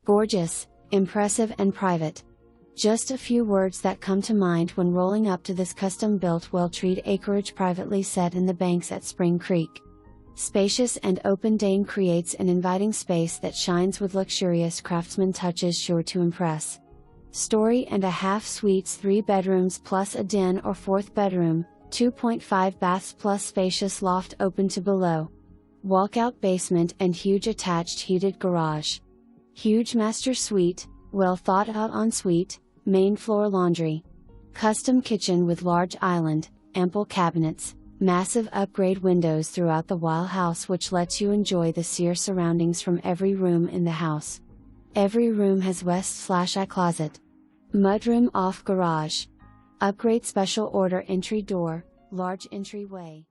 Gorgeous, impressive and private. Just a few words that come to mind when rolling up to this custom-built well-treated acreage privately set in the banks at Spring Creek. Spacious and open deign creates an inviting space that shines with luxurious craftsman touches sure to impress. Storey and a half suites, 3 bedrooms plus a den or 4th bedroom, 2.5 baths plus spacious loft open to below. Walkout basement and huge attached heated garage. Huge master suite, well thought out ensuite, main floor laundry. Custom kitchen with large island, ample cabinets, massive upgrade windows throughout the while house which lets you enjoy the sere surroundings from every room in the house. Every room has west/eye closet. Mudroom off garage. Upgrade special order entry door, large entryway.